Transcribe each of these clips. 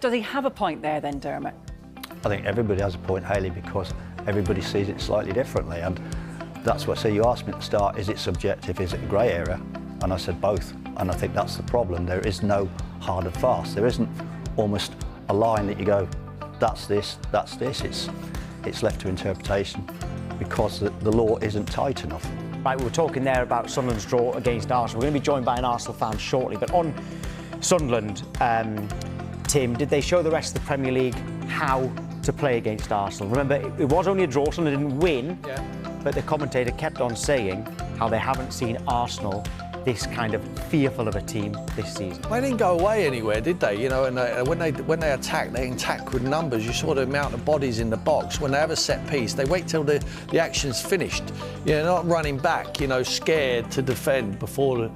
Does he have a point there then, Dermot? I think everybody has a point, Hayley, because everybody sees it slightly differently, and that's what. So you asked me at the start, is it subjective, is it a grey area? And I said both, and I think that's the problem. There is no hard and fast. There isn't almost a line that you go, that's this, that's this. It's left to interpretation because the law isn't tight enough. Right, we were talking there about Sunderland's draw against Arsenal. We're going to be joined by an Arsenal fan shortly, but on Sunderland, Tim, did they show the rest of the Premier League how to play against Arsenal? Remember, it was only a draw, Sunderland didn't win, but the commentator kept on saying how they haven't seen Arsenal this kind of fearful of a team this season. They didn't go away anywhere, did they? You know, and when they attack with numbers. You saw the amount of bodies in the box. When they have a set piece, they wait till the action's finished. You know, not running back, you know, scared to defend before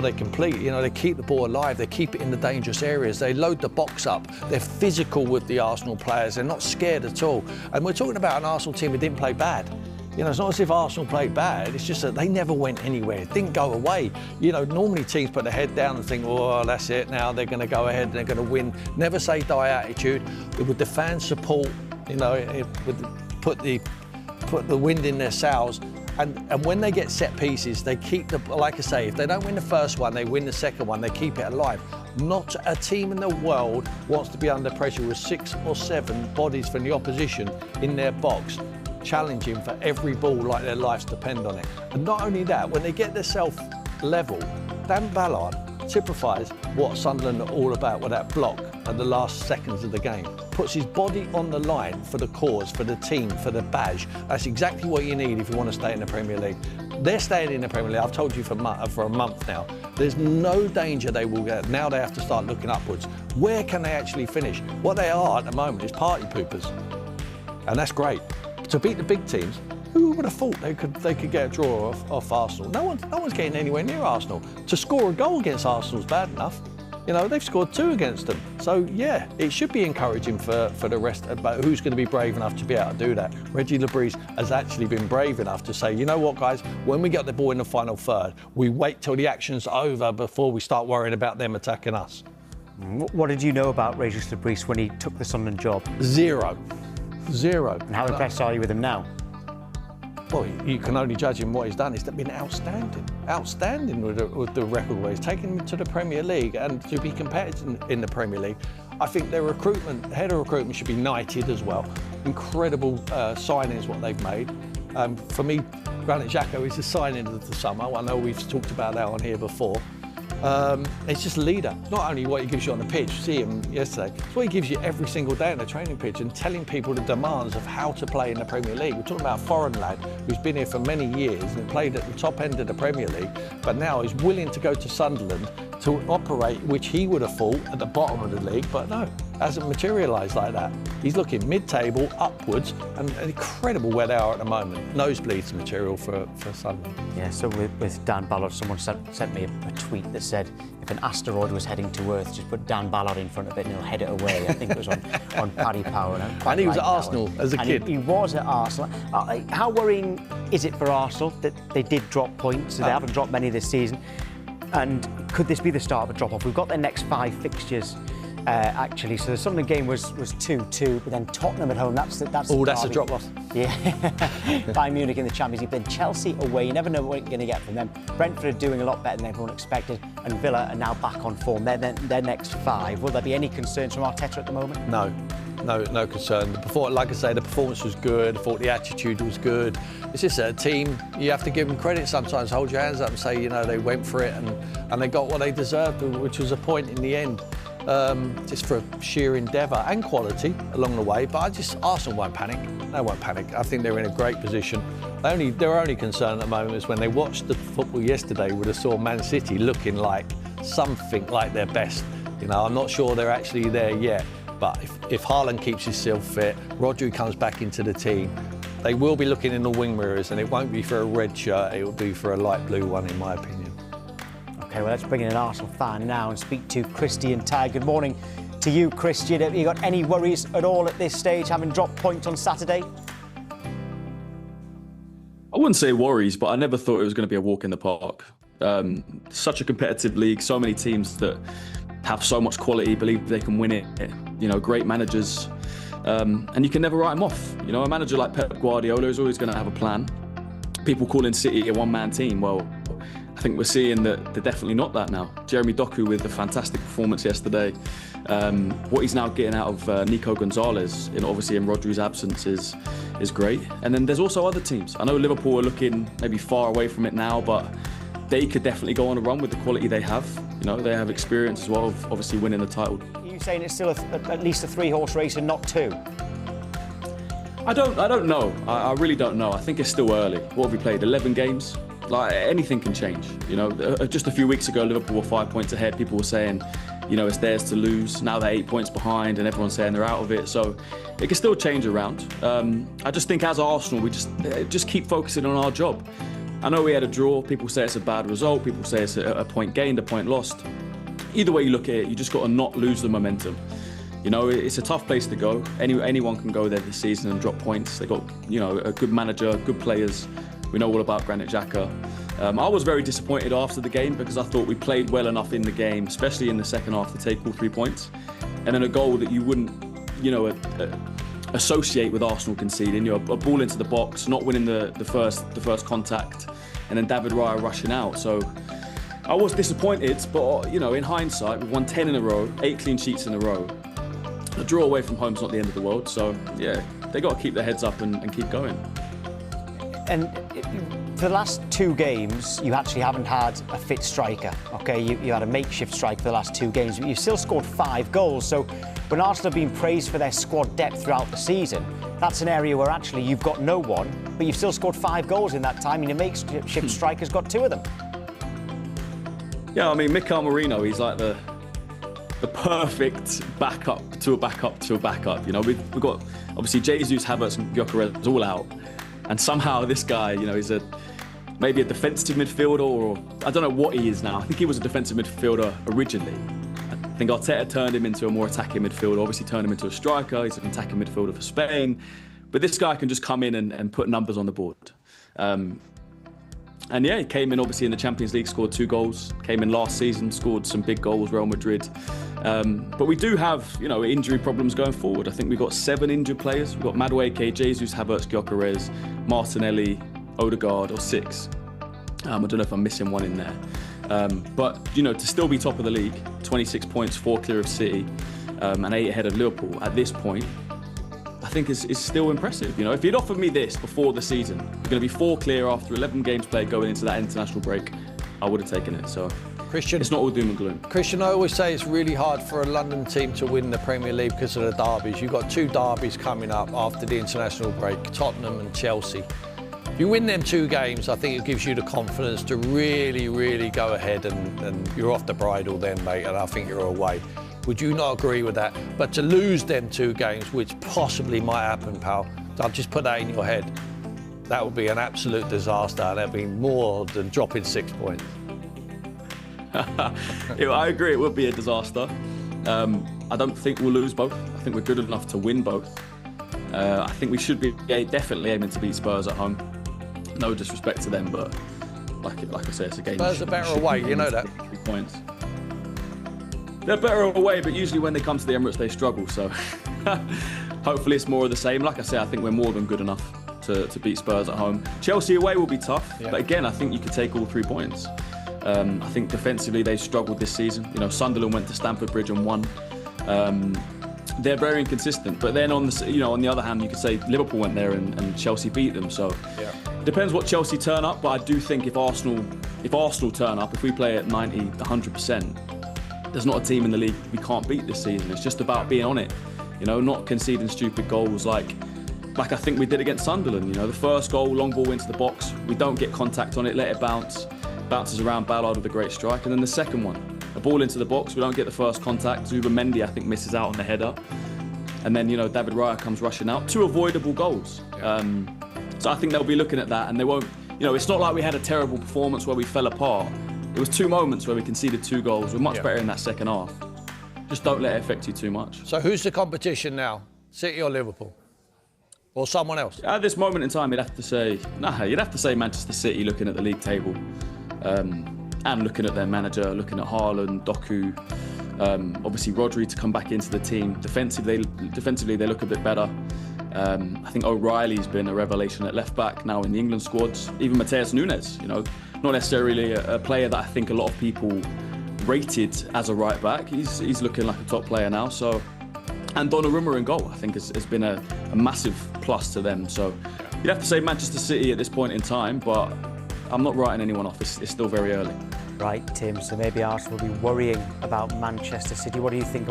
they complete. You know, they keep the ball alive, they keep it in the dangerous areas, they load the box up, they're physical with the Arsenal players, they're not scared at all. And we're talking about an Arsenal team that didn't play bad. You know, it's not as if Arsenal played bad, it's just that they never went anywhere, it didn't go away. You know, normally teams put their head down and think, oh, that's it, now they're going to go ahead and they're going to win. Never say die attitude. With the fan support, you know, it would put the wind in their sails. And when they get set pieces, they keep like I say, if they don't win the first one, they win the second one, they keep it alive. Not a team in the world wants to be under pressure with 6 or 7 bodies from the opposition in their box, challenging for every ball like their lives depend on it. And not only that, when they get themselves level, Dan Ballard typifies what Sunderland are all about with that block at the last seconds of the game. Puts his body on the line for the cause, for the team, for the badge. That's exactly what you need if you want to stay in the Premier League. They're staying in the Premier League, I've told you for a month now. There's no danger they will get. Now they have to start looking upwards. Where can they actually finish? What they are at the moment is party poopers. And that's great. To beat the big teams, who would have thought they could get a draw off Arsenal? No one's getting anywhere near Arsenal. To score a goal against Arsenal is bad enough. You know, they've scored 2 against them. So, yeah, it should be encouraging for the rest, but who's going to be brave enough to be able to do that? Reggie Lebris has actually been brave enough to say, you know what, guys, when we get the ball in the final third, we wait till the action's over before we start worrying about them attacking us. What did you know about Regis Lebris when he took the Sunderland job? Zero. And how impressed are you with him now? Well, you can only judge him what he's done. He's been outstanding with the record where he's taken him to the Premier League and to be competitive in the Premier League. I think their head of recruitment should be knighted as well. Incredible signings what they've made. For me, Granit Xhaka is a signing of the summer. I know we've talked about that on here before. It's just a leader. Not only what he gives you on the pitch, see him yesterday, it's what he gives you every single day on the training pitch and telling people the demands of how to play in the Premier League. We're talking about a foreign lad who's been here for many years and played at the top end of the Premier League, but now is willing to go to Sunderland to operate, which he would have thought at the bottom of the league, but no, hasn't materialised like that. He's looking mid-table, upwards, and incredible where they are at the moment. Nosebleeds material for Sunderland. Yeah, so with Dan Ballard, someone sent me a tweet that said, if an asteroid was heading to Earth, just put Dan Ballard in front of it and he'll head it away. I think it was on Paddy Power. And he was at Arsenal as a kid. He was at Arsenal. How worrying is it for Arsenal that they did drop points? So they haven't dropped many this season. And could this be the start of a drop-off? We've got their next 5 fixtures, actually. So the Sunderland game was 2-2, but then Tottenham at home, that's a drop-off. Yeah. Bayern Munich in the Champions League. Then Chelsea away, you never know what you're going to get from them. Brentford are doing a lot better than everyone expected, and Villa are now back on form. They're their next 5. Will there be any concerns from Arteta at the moment? No concern. Like I say, the performance was good. I thought the attitude was good. It's just a team, you have to give them credit sometimes. Hold your hands up and say, you know, they went for it and they got what they deserved, which was a point in the end. Just for sheer endeavour and quality along the way. But Arsenal won't panic. They won't panic. I think they're in a great position. Their only concern at the moment is when they watched the football yesterday, would have saw Man City looking like something like their best. You know, I'm not sure they're actually there yet. But if Haaland keeps himself fit, Rodri comes back into the team, they will be looking in the wing mirrors, and it won't be for a red shirt, it will be for a light blue one, in my opinion. OK, well, let's bring in an Arsenal fan now and speak to Christian Ty. Good morning to you, Christian. Have you got any worries at all at this stage, having dropped points on Saturday? I wouldn't say worries, but I never thought it was going to be a walk in the park. Such a competitive league, so many teams that have so much quality, believe they can win it. You know, great managers, and you can never write them off. You know, a manager like Pep Guardiola is always going to have a plan. People calling City a one-man team. Well, I think we're seeing that they're definitely not that now. Jeremy Doku with a fantastic performance yesterday. What he's now getting out of Nico Gonzalez, obviously in Rodri's absence, is great. And then there's also other teams. I know Liverpool are looking maybe far away from it now, but they could definitely go on a run with the quality they have. You know, they have experience as well of obviously winning the title. Are you saying it's still at least a 3-horse race and not 2? I don't know. I really don't know. I think it's still early. What have we played? 11 games? Like, anything can change. You know, just a few weeks ago, Liverpool were 5 points ahead. People were saying, you know, it's theirs to lose. Now they're 8 points behind, and everyone's saying they're out of it. So it can still change around. I just think as Arsenal, we just keep focusing on our job. I know we had a draw. People say it's a bad result. People say it's a point gained, a point lost. Either way you look at it, you just got to not lose the momentum. You know, it's a tough place to go. Anyone can go there this season and drop points. They got, you know, a good manager, good players. We know all about Granit Xhaka. I was very disappointed after the game because I thought we played well enough in the game, especially in the second half, to take all 3 points. And then a goal that you wouldn't, you know, associate with Arsenal conceding. You know, a ball into the box, not winning the first contact, and then David Raya rushing out. So I was disappointed, but you know, in hindsight, we've won 10 in a row, 8 clean sheets in a row. A draw away from home is not the end of the world. So yeah, they got to keep their heads up and keep going. And for the last 2 games, you actually haven't had a fit striker. Okay, you had a makeshift striker for the last 2 games, but you've still scored 5 goals. So when Arsenal have been praised for their squad depth throughout the season, that's an area where actually you've got no one, but you've still scored 5 goals in that time, and your makeshift striker's got 2 of them. Yeah, I mean, Mikel Merino, he's like the perfect backup to a backup to a backup. You know, we've got obviously Jesus, Havertz, and Gyökeres all out. And somehow this guy, you know, he's maybe a defensive midfielder, or I don't know what he is now. I think he was a defensive midfielder originally. I think Arteta turned him into a more attacking midfielder, obviously turned him into a striker. He's an attacking midfielder for Spain. But this guy can just come in and put numbers on the board. And yeah, he came in obviously in the Champions League, scored 2 goals. Came in last season, scored some big goals, Real Madrid. But we do have, you know, injury problems going forward. I think we've got 7 injured players. We've got Madueke, Jesus, Havertz, Gyökeres, Martinelli, Odegaard, or 6. I don't know if I'm missing one in there. But, you know, to still be top of the league, 26 points, 4 clear of City, and 8 ahead of Liverpool at this point, I think is still impressive. You know, if you'd offered me this before the season, you're going to be 4 clear after 11 games played going into that international break, I would have taken it. So Christian, it's not all doom and gloom. Christian, I always say it's really hard for a London team to win the Premier League because of the derbies. You've got 2 derbies coming up after the international break, Tottenham and Chelsea. If you win them 2 games, I think it gives you the confidence to really, really go ahead and you're off the bridle then, mate, and I think you're away. Would you not agree with that? But to lose them 2 games, which possibly might happen, pal, I'll just put that in your head. That would be an absolute disaster, and that'd be more than dropping 6 points. Yeah, I agree, it would be a disaster. I don't think we'll lose both. I think we're good enough to win both. I think we should be definitely aiming to beat Spurs at home. No disrespect to them, but like I say, it's a game. Spurs are better away, you know that. 3 points. They're better away, but usually when they come to the Emirates, they struggle. So hopefully it's more of the same. Like I say, I think we're more than good enough to beat Spurs at home. Chelsea away will be tough, but again, I think you could take all 3 points. I think defensively they struggled this season. You know, Sunderland went to Stamford Bridge and won. They're very inconsistent. But then on the other hand, you could say Liverpool went there and Chelsea beat them. So it depends what Chelsea turn up. But I do think if Arsenal turn up, if we play at 90, 100%. There's not a team in the league we can't beat this season. It's just about being on it, you know, not conceding stupid goals like I think we did against Sunderland. You know, the first goal, long ball into the box, we don't get contact on it, let it bounce, bounces around Ballard with a great strike, and then the second one, a ball into the box, we don't get the first contact. Zubimendi, I think, misses out on the header, and then, you know, David Raya comes rushing out. 2 avoidable goals. So I think they'll be looking at that, and they won't. You know, it's not like we had a terrible performance where we fell apart. It was 2 moments where we conceded 2 goals. We're much better in that second half. Just don't let it affect you too much. So who's the competition now? City or Liverpool? Or someone else? At this moment in time, you'd have to say Manchester City, looking at the league table, and looking at their manager, looking at Haaland, Doku, Obviously, Rodri to come back into the team. Defensively, they look a bit better. I think O'Reilly's been a revelation at left back now in the England squads. Even Mateus Nunes, you know, not necessarily a player that I think a lot of people rated as a right back. He's looking like a top player now. So, and Donnarumma in goal, I think has been a massive plus to them. So you'd have to say Manchester City at this point in time, but I'm not writing anyone off. It's still very early. Right, Tim, so maybe Arsenal will be worrying about Manchester City. What do you think?